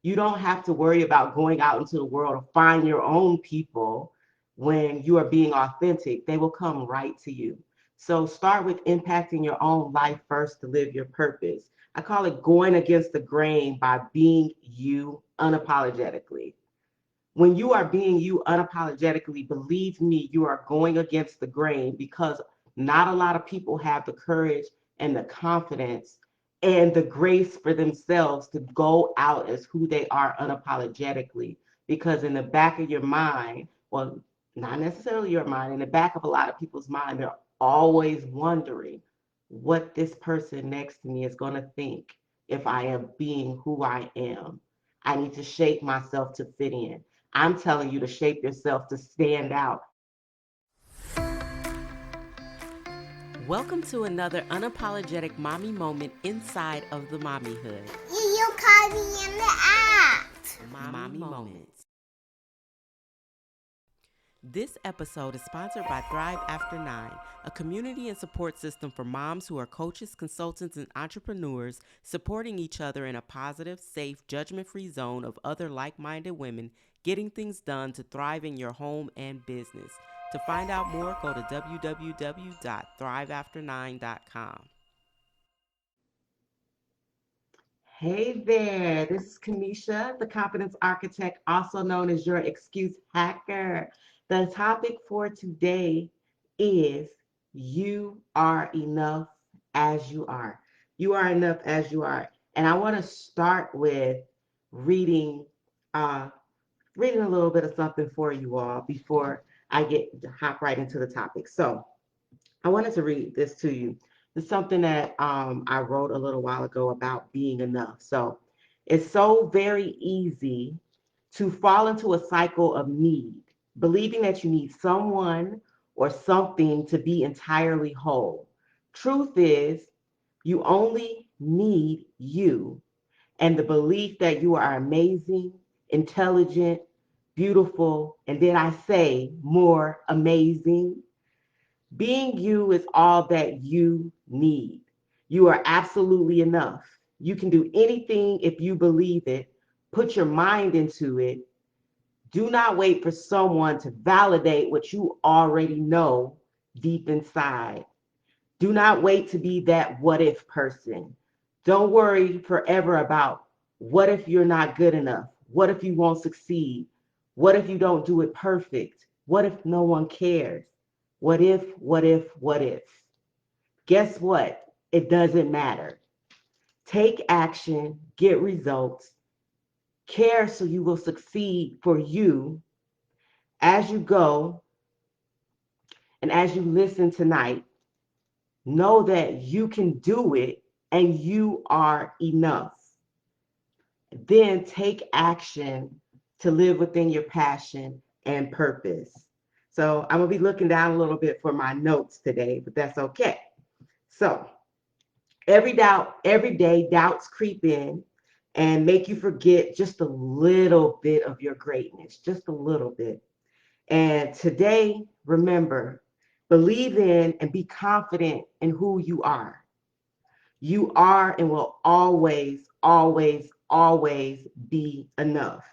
You don't have to worry about going out into the world to find your own people. When you are being authentic, they will come right to you. So start with impacting your own life first to live your purpose. I call it going against the grain by being you unapologetically. When you are being you unapologetically, believe me, you are going against the grain, because not a lot of people have the courage and the confidence and the grace for themselves to go out as who they are unapologetically. Because in the back of your mind, well, not necessarily your mind, in the back of a lot of people's mind, they're always wondering what this person next to me is going to think if I am being who I am. I need to shape myself to fit in. I'm telling you to shape yourself to stand out. Welcome to another unapologetic mommy moment inside of the MommyHood. You caught me in the act. Mommy Moments. This episode is sponsored by Thrive After 9, a community and support system for moms who are coaches, consultants, and entrepreneurs supporting each other in a positive, safe, judgment-free zone of other like-minded women getting things done to thrive in your home and business. To find out more, go to www.thriveafter9.com. Hey there, this is Cameasha, the confidence architect, also known as your excuse hacker. The topic for today is you are enough as you are. You are enough as you are. And I want to start with reading a little bit of something for you all before I hop right into the topic. So I wanted to read this to you. It's something that I wrote a little while ago about being enough. So it's so very easy to fall into a cycle of need, believing that you need someone or something to be entirely whole. Truth is, you only need you and the belief that you are amazing, intelligent, beautiful, and did I say more amazing? Being you is all that you need. You are absolutely enough. You can do anything if you believe it. Put your mind into it. Do not wait for someone to validate what you already know deep inside. Do not wait to be that what if person. Don't worry forever about what if you're not good enough? What if you won't succeed? What if you don't do it perfect? What if no one cares? What if, what if, what if? Guess what? It doesn't matter. Take action, get results, care so you will succeed for you as you go. And as you listen tonight, know that you can do it and you are enough. Then take action to live within your passion and purpose. So I'm going to be looking down a little bit for my notes today, but that's okay. So every day, doubts creep in and make you forget just a little bit of your greatness, just a little bit. And today, remember, believe in and be confident in who you are. You are and will always, always, always be enough.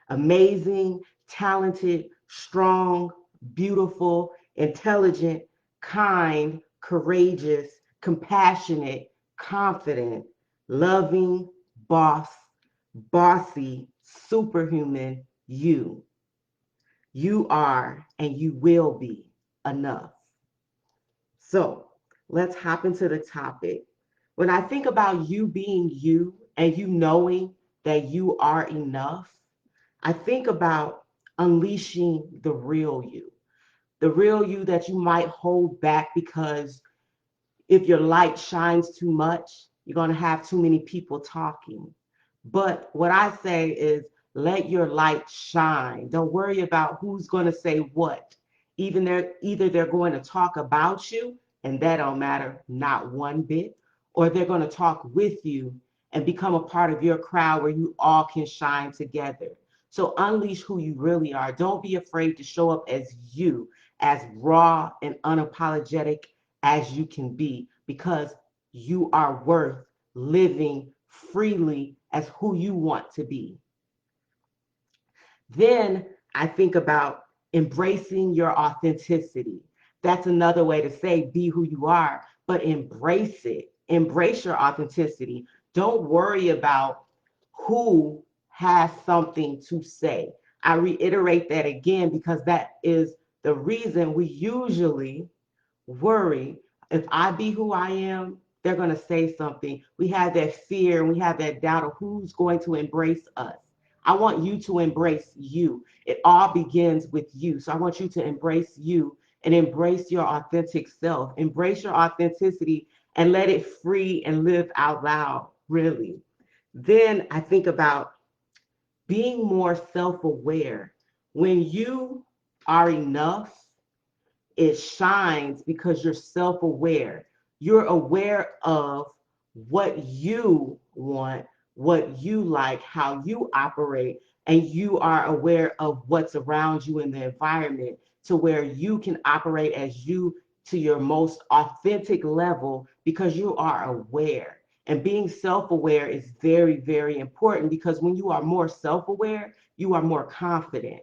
Amazing, talented, strong, beautiful, intelligent, kind, courageous, compassionate, confident, loving, bossy, superhuman, you. You are and you will be enough. So let's hop into the topic. When I think about you being you and you knowing that you are enough, I think about unleashing the real you that you might hold back because if your light shines too much, you're going to have too many people talking. But what I say is let your light shine. Don't worry about who's going to say what. Either they're going to talk about you, and that don't matter not one bit, or they're going to talk with you and become a part of your crowd where you all can shine together. So unleash who you really are. Don't be afraid to show up as you, as raw and unapologetic as you can be, because you are worth living freely as who you want to be. Then I think about embracing your authenticity. That's another way to say be who you are, but embrace it. Embrace your authenticity. Don't worry about who has something to say. I reiterate that again because that is the reason we usually worry. If I be who I am, they're going to say something. We have that fear and we have that doubt of who's going to embrace us. I want you to embrace you. It all begins with you. So I want you to embrace you and embrace your authentic self. Embrace your authenticity and let it free and live out loud, really. Then I think about being more self aware. When you are enough, it shines because you're self aware. You're aware of what you want, what you like, how you operate, and you are aware of what's around you in the environment to where you can operate as you to your most authentic level because you are aware. And being self aware is very, very important because when you are more self aware, you are more confident.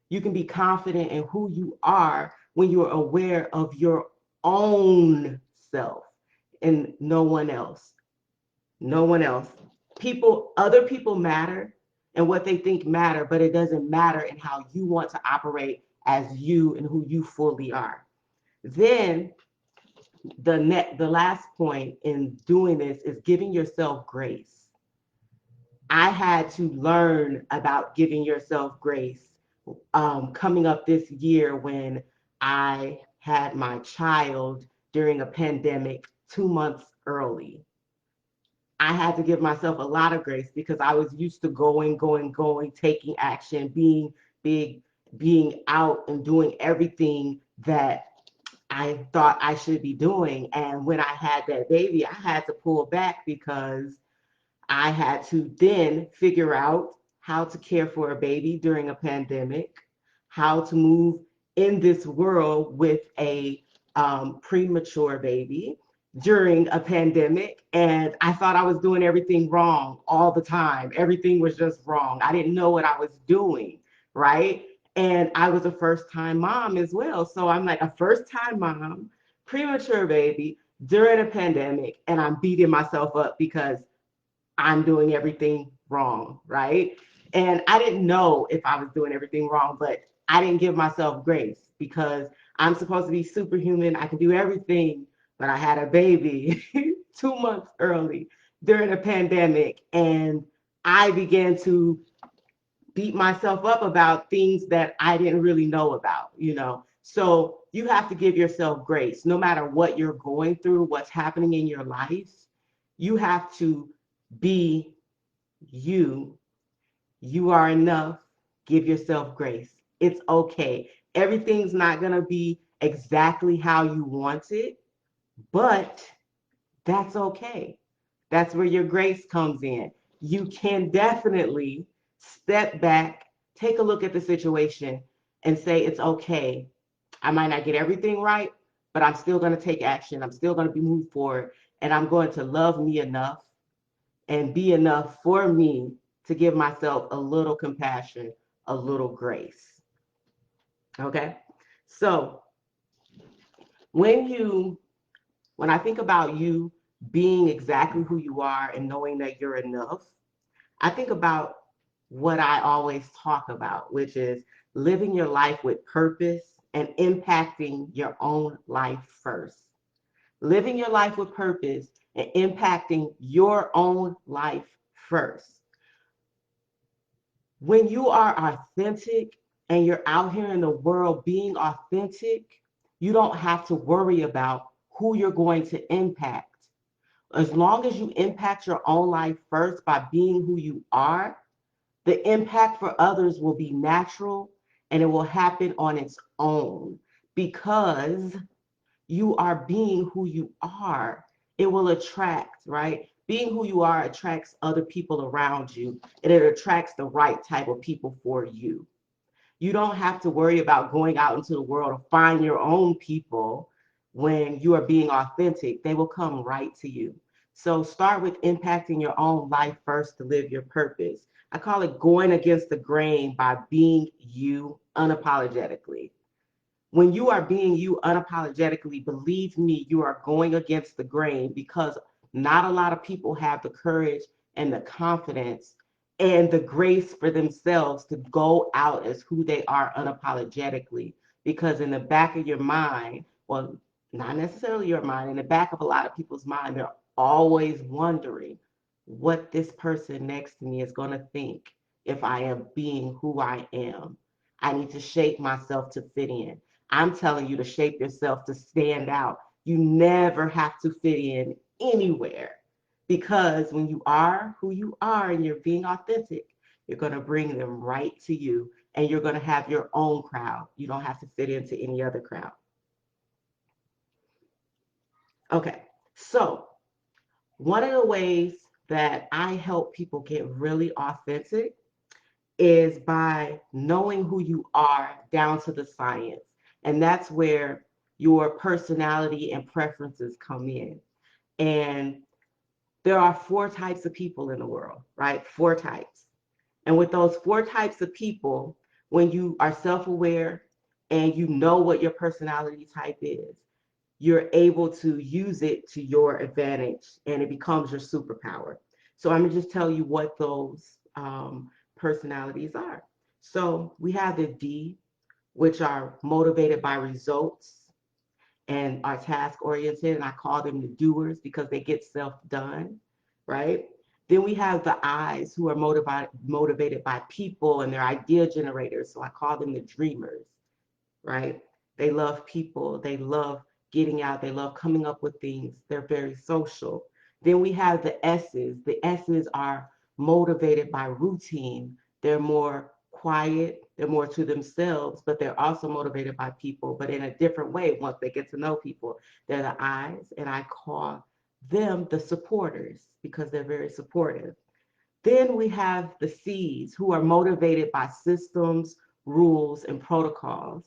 You can be confident in who you are when you're aware of your own self and no one else. No one else. Other people matter and what they think matter, but it doesn't matter in how you want to operate as you and who you fully are. Then the last point in doing this is giving yourself grace. I had to learn about giving yourself grace coming up this year when I had my child during a pandemic 2 months early. I had to give myself a lot of grace because I was used to going, taking action, being big, being out and doing everything that I thought I should be doing. And when I had that baby, I had to pull back because I had to then figure out how to care for a baby during a pandemic, how to move in this world with a premature baby during a pandemic. And I thought I was doing everything wrong all the time. Everything was just wrong. I didn't know what I was doing, right? And I was a first time mom as well. So I'm like a first time mom, premature baby during a pandemic, and I'm beating myself up because I'm doing everything wrong, right? And I didn't know if I was doing everything wrong, but I didn't give myself grace because I'm supposed to be superhuman. I can do everything, but I had a baby 2 months early during a pandemic, and I began to beat myself up about things that I didn't really know about. So you have to give yourself grace no matter what you're going through, what's happening in your life. You have to be you. You are enough. Give yourself grace. It's okay. Everything's not going to be exactly how you want it, but that's okay. That's where your grace comes in. You can definitely step back, take a look at the situation, and say, it's okay. I might not get everything right, but I'm still going to take action. I'm still going to be moved forward, and I'm going to love me enough and be enough for me to give myself a little compassion, a little grace. Okay? So when I think about you being exactly who you are and knowing that you're enough, I think about what I always talk about, which is living your life with purpose and impacting your own life first. Living your life with purpose and impacting your own life first. When you are authentic and you're out here in the world being authentic, you don't have to worry about who you're going to impact. As long as you impact your own life first by being who you are, the impact for others will be natural and it will happen on its own because you are being who you are. It will attract, right? Being who you are attracts other people around you and it attracts the right type of people for you. You don't have to worry about going out into the world to find your own people when you are being authentic. They will come right to you. So start with impacting your own life first to live your purpose. I call it going against the grain by being you unapologetically. When you are being you unapologetically, believe me, you are going against the grain because not a lot of people have the courage and the confidence and the grace for themselves to go out as who they are unapologetically. Because in the back of your mind, well, not necessarily your mind, in the back of a lot of people's mind, they're always wondering what this person next to me is going to think if I am being who I am. I need to shape myself to fit in. I'm telling you to shape yourself to stand out. You never have to fit in anywhere because when you are who you are and you're being authentic, you're going to bring them right to you and you're going to have your own crowd. You don't have to fit into any other crowd. Okay, so one of the ways that I help people get really authentic is by knowing who you are down to the science. And that's where your personality and preferences come in. And there are four types of people in the world, right? Four types. And with those four types of people, when you are self aware and you know what your personality type is, you're able to use it to your advantage and it becomes your superpower. So I'm going to just tell you what those personalities are. So we have the D, which are motivated by results and are task oriented, and I call them the doers because they get stuff done, right? Then we have the I's who are motivated by people and they're idea generators, so I call them the dreamers, right? They love people, they love getting out, they love coming up with things, they're very social. Then we have the S's. The S's are motivated by routine, they're more quiet, they're more to themselves, but they're also motivated by people, but in a different way once they get to know people. They're the I's, and I call them the supporters because they're very supportive. Then we have the C's who are motivated by systems, rules, and protocols.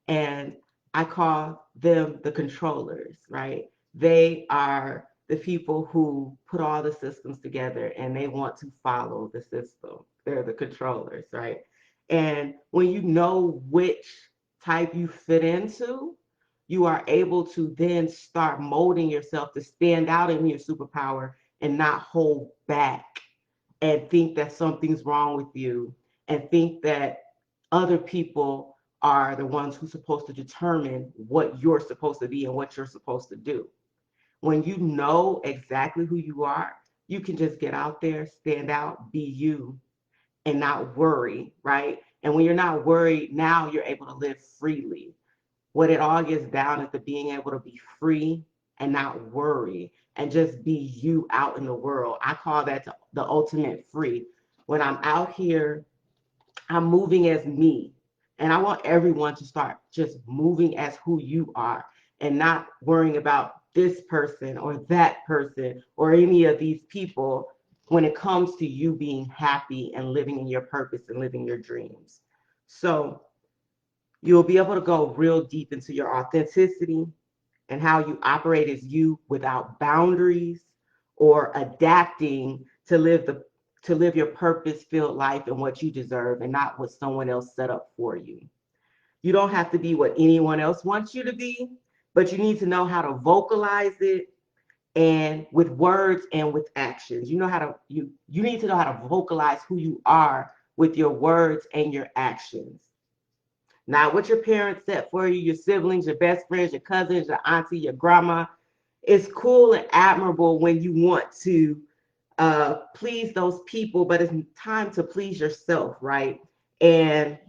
And I call them the controllers, right? They are the people who put all the systems together and they want to follow the system. They're the controllers, right? And when you know which type you fit into, you are able to then start molding yourself to stand out in your superpower and not hold back and think that something's wrong with you and think that other people are the ones who's supposed to determine what you're supposed to be and what you're supposed to do. When you know exactly who you are, you can just get out there, stand out, be you, and not worry, right? And when you're not worried, now you're able to live freely. What it all gets down is to being able to be free and not worry and just be you out in the world. I call that the ultimate free. When I'm out here, I'm moving as me. And I want everyone to start just moving as who you are and not worrying about this person or that person or any of these people when it comes to you being happy and living in your purpose and living your dreams. So you'll be able to go real deep into your authenticity and how you operate as you without boundaries or adapting to live your purpose-filled life and what you deserve and not what someone else set up for you. You don't have to be what anyone else wants you to be, but you need to know how to vocalize it and with words and with actions. You need to know how to vocalize who you are with your words and your actions. Not what your parents set for you, your siblings, your best friends, your cousins, your auntie, your grandma. It's cool and admirable when you want to please those people, but it's time to please yourself, right? And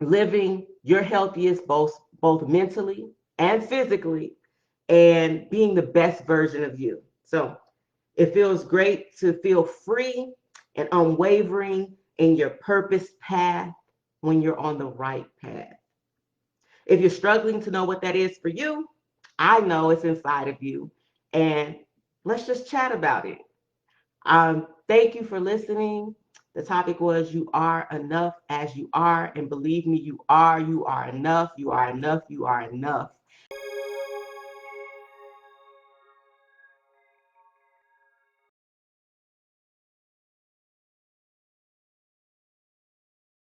living your healthiest both mentally and physically and being the best version of you. So it feels great to feel free and unwavering in your purpose path when you're on the right path. If you're struggling to know what that is for you, I know it's inside of you. And let's just chat about it. Thank you for listening. The topic was you are enough as you are. And believe me, you are enough, you are enough, you are enough.